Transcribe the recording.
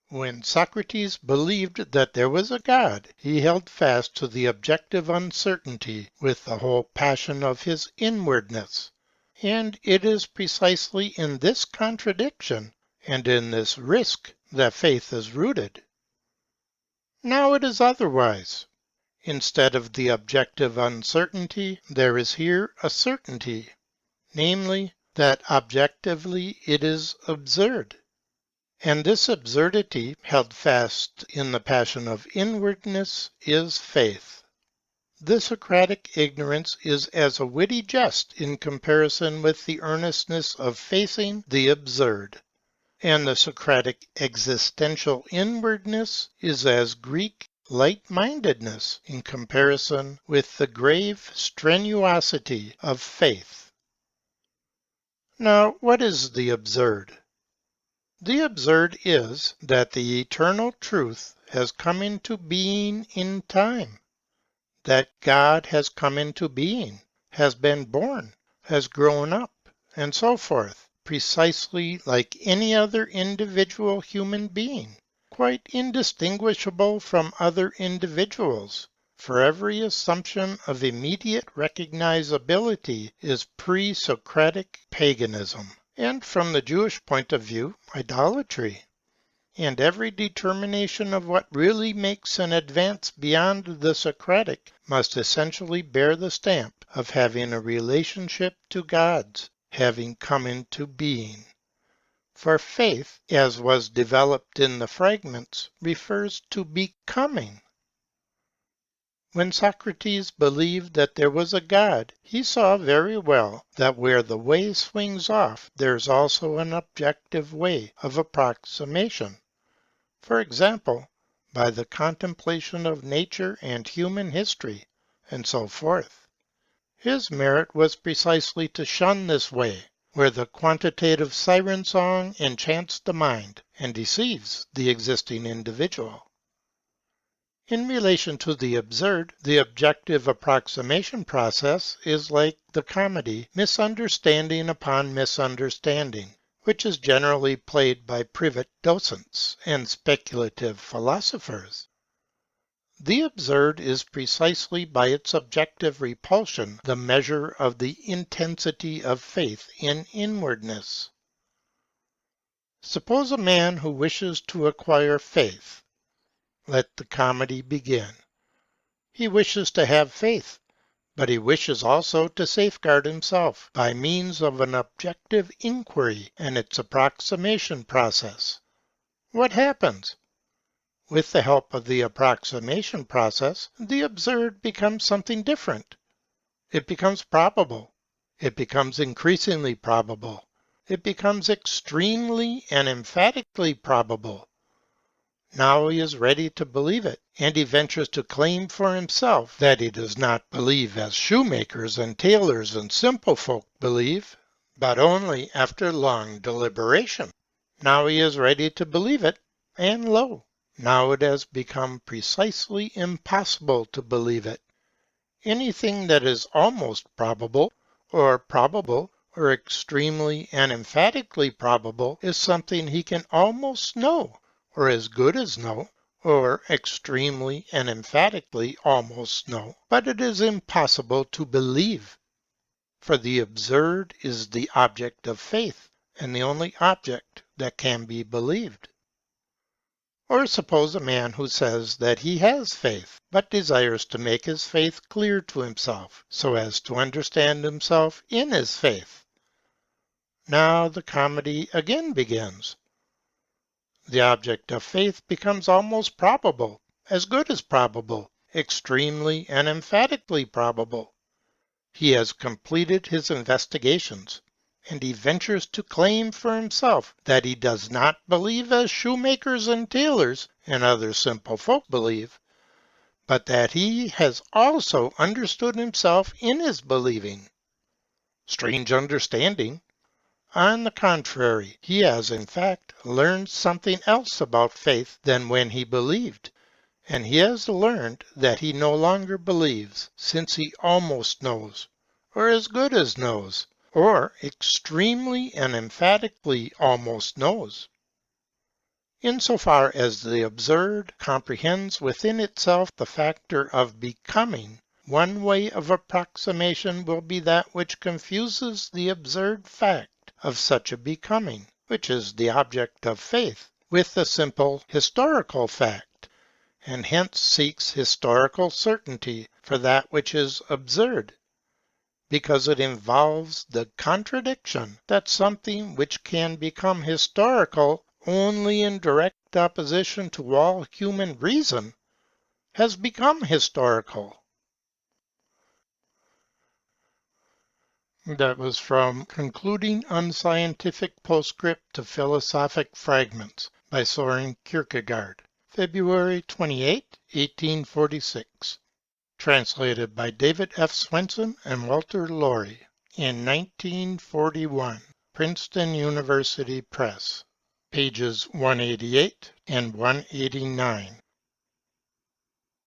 When Socrates believed that there was a God, he held fast to the objective uncertainty with the whole passion of his inwardness. And it is precisely in this contradiction and in this risk that faith is rooted. Now it is otherwise. Instead of the objective uncertainty, there is here a certainty, namely, that objectively it is absurd. And this absurdity, held fast in the passion of inwardness, is faith. The Socratic ignorance is as a witty jest in comparison with the earnestness of facing the absurd. And the Socratic existential inwardness is as Greek light-mindedness in comparison with the grave strenuosity of faith. Now, what is the absurd? The absurd is that the eternal truth has come into being in time, that God has come into being, has been born, has grown up, and so forth, precisely like any other individual human being, quite indistinguishable from other individuals, for every assumption of immediate recognizability is pre-Socratic paganism, and from the Jewish point of view, idolatry. And every determination of what really makes an advance beyond the Socratic must essentially bear the stamp of having a relationship to God's, having come into being. For faith, as was developed in the fragments, refers to becoming. When Socrates believed that there was a God, he saw very well that where the way swings off, there is also an objective way of approximation. For example, by the contemplation of nature and human history, and so forth. His merit was precisely to shun this way, where the quantitative siren song enchants the mind and deceives the existing individual. In relation to the absurd, the objective approximation process is like the comedy misunderstanding upon misunderstanding, which is generally played by privet docents and speculative philosophers. The absurd is precisely by its objective repulsion the measure of the intensity of faith in inwardness. Suppose a man who wishes to acquire faith. Let the comedy begin. He wishes to have faith, but he wishes also to safeguard himself by means of an objective inquiry and its approximation process. What happens? With the help of the approximation process, the absurd becomes something different. It becomes probable. It becomes increasingly probable. It becomes extremely and emphatically probable. Now he is ready to believe it, and he ventures to claim for himself that he does not believe as shoemakers and tailors and simple folk believe, but only after long deliberation. Now he is ready to believe it, and lo! Now it has become precisely impossible to believe it. Anything that is almost probable, or extremely and emphatically probable, is something he can almost know, or as good as know, or extremely and emphatically almost know, but it is impossible to believe. For the absurd is the object of faith, and the only object that can be believed. Or suppose a man who says that he has faith, but desires to make his faith clear to himself, so as to understand himself in his faith. Now the comedy again begins. The object of faith becomes almost probable, as good as probable, extremely and emphatically probable. He has completed his investigations, and he ventures to claim for himself that he does not believe as shoemakers and tailors and other simple folk believe, but that he has also understood himself in his believing. Strange understanding! On the contrary, he has in fact learned something else about faith than when he believed, and he has learned that he no longer believes, since he almost knows, or as good as knows, or extremely and emphatically almost knows. Insofar as the absurd comprehends within itself the factor of becoming, one way of approximation will be that which confuses the absurd fact of such a becoming, which is the object of faith, with the simple historical fact, and hence seeks historical certainty for that which is absurd, because it involves the contradiction that something which can become historical only in direct opposition to all human reason has become historical. That was from Concluding Unscientific Postscript to Philosophic Fragments by Soren Kierkegaard, February 28, 1846. Translated by David F. Swenson and Walter Lowrie in 1941, Princeton University Press, pages 188 and 189.